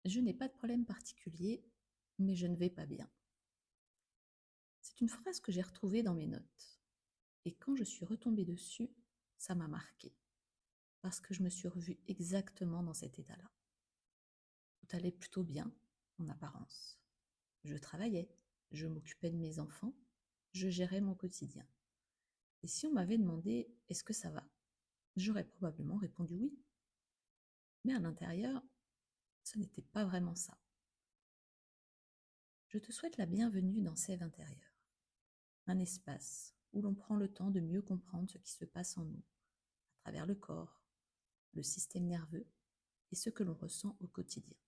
Je n'ai pas de problème particulier, mais je ne vais pas bien. C'est une phrase que j'ai retrouvée dans mes notes. Et quand je suis retombée dessus, ça m'a marquée. Parce que je me suis revue exactement dans cet état-là. Tout allait plutôt bien, en apparence. Je travaillais, je m'occupais de mes enfants, je gérais mon quotidien. Et si on m'avait demandé « est-ce que ça va ?», j'aurais probablement répondu oui. Mais à l'intérieur, ce n'était pas vraiment ça. Je te souhaite la bienvenue dans Sève intérieure, un espace où l'on prend le temps de mieux comprendre ce qui se passe en nous, à travers le corps, le système nerveux et ce que l'on ressent au quotidien.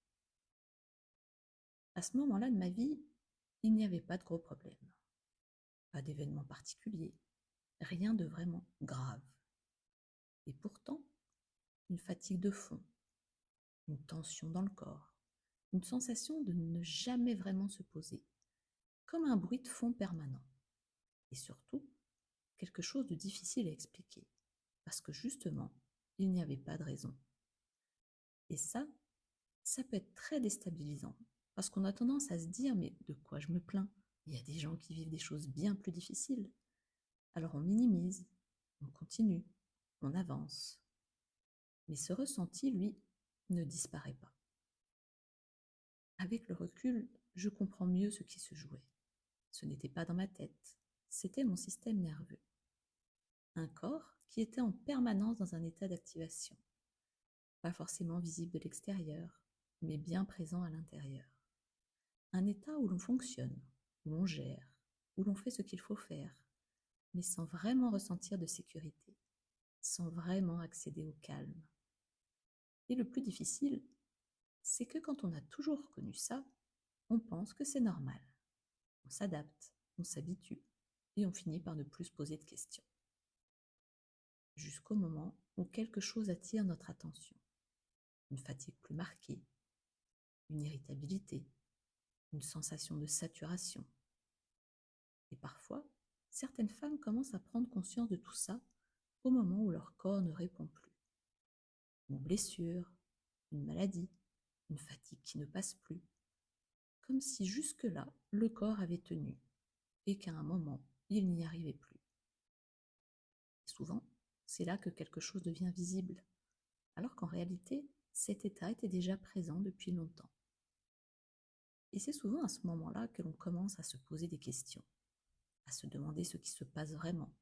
À ce moment-là de ma vie, il n'y avait pas de gros problèmes, pas d'événements particuliers, rien de vraiment grave. Et pourtant, une fatigue de fond, une tension dans le corps, une sensation de ne jamais vraiment se poser, comme un bruit de fond permanent. Et surtout, quelque chose de difficile à expliquer, parce que justement, il n'y avait pas de raison. Et ça peut être très déstabilisant, parce qu'on a tendance à se dire « mais de quoi je me plains ? Il y a des gens qui vivent des choses bien plus difficiles. » Alors on minimise, on continue, on avance. Mais ce ressenti, lui, ne disparaît pas. Avec le recul, je comprends mieux ce qui se jouait. Ce n'était pas dans ma tête, c'était mon système nerveux. Un corps qui était en permanence dans un état d'activation, pas forcément visible de l'extérieur, mais bien présent à l'intérieur. Un état où l'on fonctionne, où l'on gère, où l'on fait ce qu'il faut faire, mais sans vraiment ressentir de sécurité, sans vraiment accéder au calme. Et le plus difficile, c'est que quand on a toujours connu ça, on pense que c'est normal. On s'adapte, on s'habitue, et on finit par ne plus se poser de questions. Jusqu'au moment où quelque chose attire notre attention. Une fatigue plus marquée, une irritabilité, une sensation de saturation. Et parfois, certaines femmes commencent à prendre conscience de tout ça au moment où leur corps ne répond plus. Une blessure, une maladie, une fatigue qui ne passe plus. Comme si jusque-là, le corps avait tenu et qu'à un moment, il n'y arrivait plus. Et souvent, c'est là que quelque chose devient visible, alors qu'en réalité, cet état était déjà présent depuis longtemps. Et c'est souvent à ce moment-là que l'on commence à se poser des questions, à se demander ce qui se passe vraiment,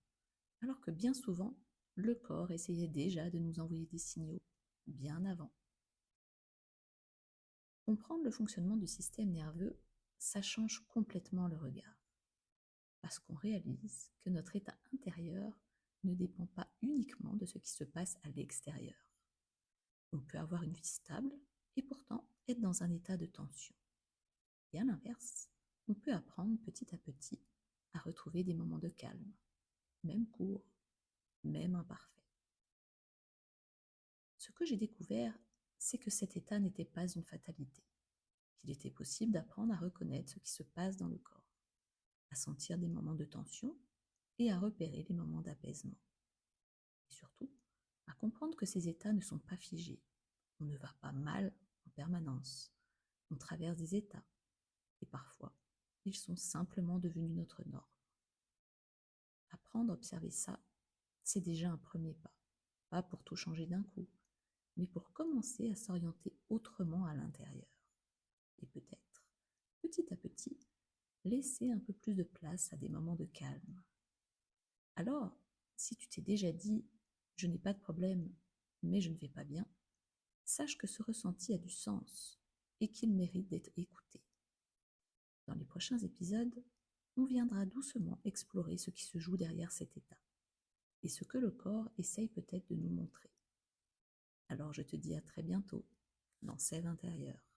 alors que bien souvent, le corps essayait déjà de nous envoyer des signaux bien avant. Comprendre le fonctionnement du système nerveux, ça change complètement le regard, parce qu'on réalise que notre état intérieur ne dépend pas uniquement de ce qui se passe à l'extérieur. On peut avoir une vie stable et pourtant être dans un état de tension. Et à l'inverse, on peut apprendre petit à petit à retrouver des moments de calme, même courts, même imparfaits. Ce que j'ai découvert, c'est que cet état n'était pas une fatalité, qu'il était possible d'apprendre à reconnaître ce qui se passe dans le corps, à sentir des moments de tension et à repérer les moments d'apaisement. Et surtout, à comprendre que ces états ne sont pas figés. On ne va pas mal en permanence. On traverse des états. Et parfois, ils sont simplement devenus notre norme. Apprendre à observer ça, c'est déjà un premier pas. Pas pour tout changer d'un coup, mais pour commencer à s'orienter autrement à l'intérieur. Et peut-être, petit à petit, laisser un peu plus de place à des moments de calme. Alors, si tu t'es déjà dit « je n'ai pas de problème, mais je ne vais pas bien », sache que ce ressenti a du sens et qu'il mérite d'être écouté. Dans les prochains épisodes, on viendra doucement explorer ce qui se joue derrière cet état et ce que le corps essaye peut-être de nous montrer. Alors je te dis à très bientôt dans Sève intérieure.